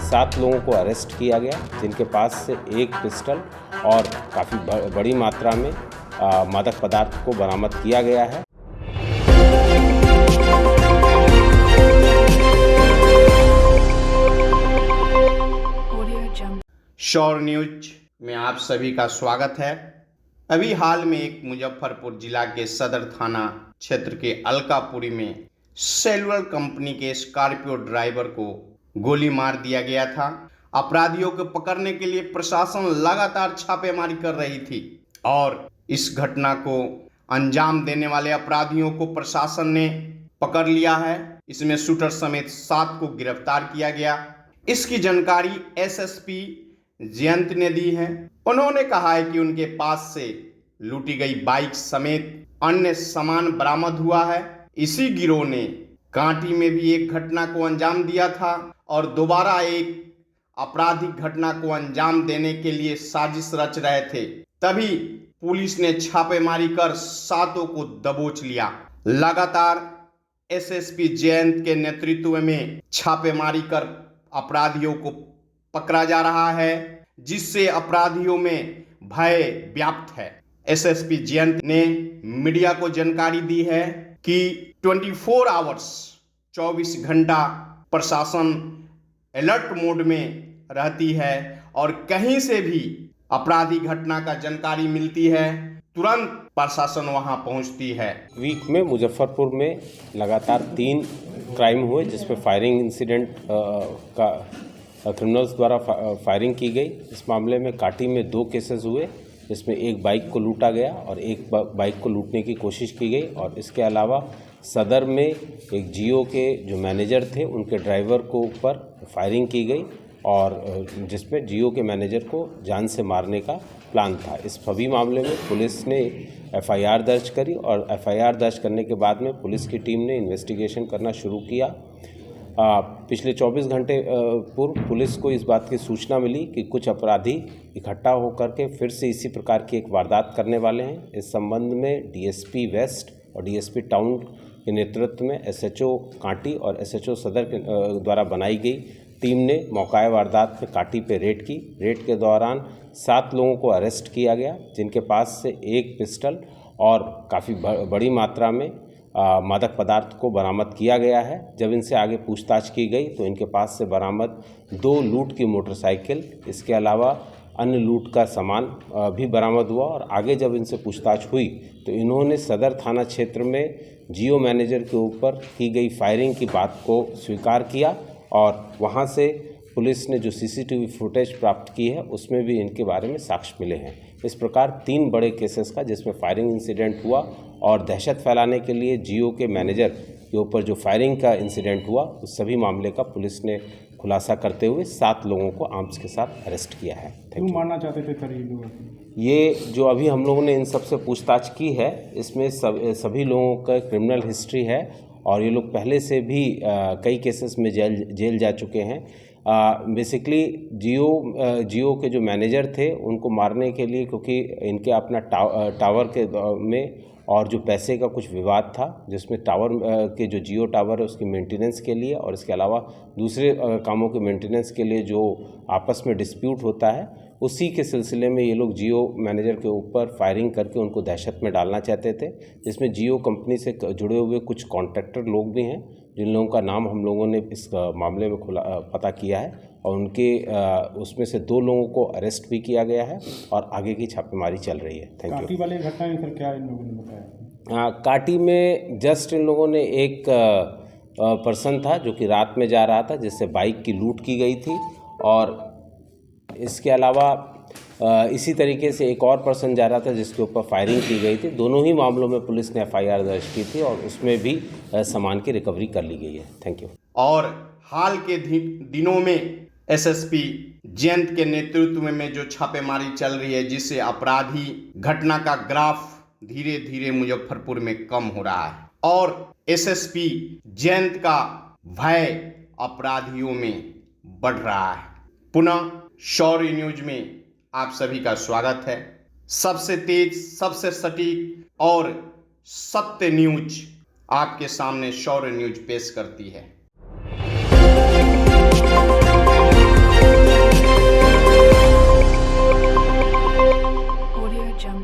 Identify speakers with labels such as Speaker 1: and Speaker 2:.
Speaker 1: 7 लोगों को अरेस्ट किया गया, जिनके पास से एक पिस्टल और काफ़ी बड़ी मात्रा में मादक पदार्थ को बरामद किया गया है।
Speaker 2: शौर्य न्यूज में आप सभी का स्वागत है। अभी हाल में एक मुजफ्फरपुर जिला के सदर थाना क्षेत्र के अलकापुरी में सेलुलर कंपनी के स्कॉर्पियो ड्राइवर को गोली मार दिया गया था। अपराधियों को पकड़ने के लिए प्रशासन लगातार छापेमारी कर रही थी और इस घटना को अंजाम देने वाले अपराधियों को प्रशासन ने पकड़ लिया है। इसमें शूटर समेत 7 को गिरफ्तार किया गया। इसकी जानकारी एसएसपी जयंत ने दी है। उन्होंने कहा है कि उनके पास से लूटी गई बाइक समेत अन्य सामान बरामद हुआ है। इसी गिरोह ने कांटी में भी एक घटना को अंजाम दिया था और दोबारा एक आपराधिक घटना को अंजाम देने के लिए साजिश रच रहे थे। तभी पुलिस ने छापेमारी कर 7 को दबोच लिया। लगातार एसएसपी जयंत के नेतृत्व में छापेमारी कर अपराधियों को पकड़ा जा रहा है, जिससे अपराधियों में भय व्याप्त है। एसएसपी जयंत ने मीडिया को जानकारी दी है कि 24 आवर्स 24 घंटा प्रशासन अलर्ट मोड में रहती है और कहीं से भी आपराधिक घटना का जानकारी मिलती है तुरंत प्रशासन वहां पहुंचती है।
Speaker 1: वीक में मुजफ्फरपुर में लगातार 3 क्राइम हुए, जिसमें फायरिंग इंसिडेंट का क्रिमिनल्स द्वारा फायरिंग की गई। इस मामले में काटी में 2 केसेस हुए, जिसमें एक बाइक को लूटा गया और एक बाइक को लूटने की कोशिश की गई। और इसके अलावा सदर में एक जियो के जो मैनेजर थे उनके ड्राइवर को ऊपर फायरिंग की गई और जिसमें जियो के मैनेजर को जान से मारने का प्लान था। इस सभी मामले में पुलिस ने एफआईआर दर्ज करी और एफआईआर दर्ज करने के बाद में पुलिस की टीम ने इन्वेस्टिगेशन करना शुरू किया। पिछले 24 घंटे पूर्व पुलिस को इस बात की सूचना मिली कि कुछ अपराधी इकट्ठा होकर के फिर से इसी प्रकार की एक वारदात करने वाले हैं। इस संबंध में डीएसपी वेस्ट और डीएसपी टाउन के नेतृत्व में एसएचओ कांटी और एसएचओ सदर के द्वारा बनाई गई टीम ने मौका वारदात पे काटी पे रेड की। रेड के दौरान 7 लोगों को अरेस्ट किया गया, जिनके पास से एक पिस्टल और काफ़ी बड़ी मात्रा में मादक पदार्थ को बरामद किया गया है। जब इनसे आगे पूछताछ की गई तो इनके पास से बरामद 2 लूट की मोटरसाइकिल, इसके अलावा अन्य लूट का सामान भी बरामद हुआ। और आगे जब इनसे पूछताछ हुई तो इन्होंने सदर थाना क्षेत्र में जियो मैनेजर के ऊपर की गई फायरिंग की बात को स्वीकार किया और वहां से पुलिस ने जो सीसीटीवी फुटेज प्राप्त की है उसमें भी इनके बारे में साक्ष्य मिले हैं। इस प्रकार 3 बड़े केसेस का, जिसमें फायरिंग इंसिडेंट हुआ और दहशत फैलाने के लिए जियो के मैनेजर के ऊपर जो फायरिंग का इंसिडेंट हुआ, उस सभी मामले का पुलिस ने खुलासा करते हुए 7 लोगों को आर्म्स के साथ अरेस्ट किया है।
Speaker 3: क्यों मारना चाहते थे करीब?
Speaker 1: ये जो अभी हम लोगों ने इन सब से पूछताछ की है, इसमें सभी लोगों का क्रिमिनल हिस्ट्री है और ये लोग पहले से भी कई केसेस में जेल जा चुके हैं। बेसिकली जियो के जो मैनेजर थे उनको मारने के लिए, क्योंकि इनके अपना टावर के में और जो पैसे का कुछ विवाद था, जिसमें टावर के जो जियो टावर है उसकी मेंटेनेंस के लिए और इसके अलावा दूसरे कामों के मेंटेनेंस के लिए जो आपस में डिस्प्यूट होता है, उसी के सिलसिले में ये लोग जियो मैनेजर के ऊपर फायरिंग करके उनको दहशत में डालना चाहते थे। जिसमें जियो कंपनी से जुड़े हुए कुछ कॉन्ट्रैक्टर लोग भी हैं, जिन लोगों का नाम हम लोगों ने इस मामले में पता किया है और उनके उसमें से 2 लोगों को अरेस्ट भी किया गया है और आगे की छापेमारी चल रही है। Thank you.
Speaker 3: काटी वाले घटना में फिर क्या इन लोगों ने बताया?
Speaker 1: काटी में जस्ट इन लोगों ने एक पर्सन था जो कि रात में जा रहा था, जिससे बाइक की लूट की गई थी और इसके अलावा इसी तरीके से एक और पर्सन जा रहा था जिसके ऊपर फायरिंग की गई थी। दोनों ही मामलों में पुलिस ने एफआईआर दर्ज की थी और उसमें भी सामान की रिकवरी कर ली गई है। Thank you.
Speaker 2: और हाल के दिनों में एसएसपी जयंत के नेतृत्व में जो छापेमारी चल रही है, जिससे अपराधी घटना का ग्राफ धीरे धीरे मुजफ्फरपुर में कम हो रहा है और एसएसपी जयंत का भय अपराधियों में बढ़ रहा है। पुनः शौर्य न्यूज में आप सभी का स्वागत है। सबसे तेज, सबसे सटीक और सत्य न्यूज आपके सामने शौर्य न्यूज पेश करती है।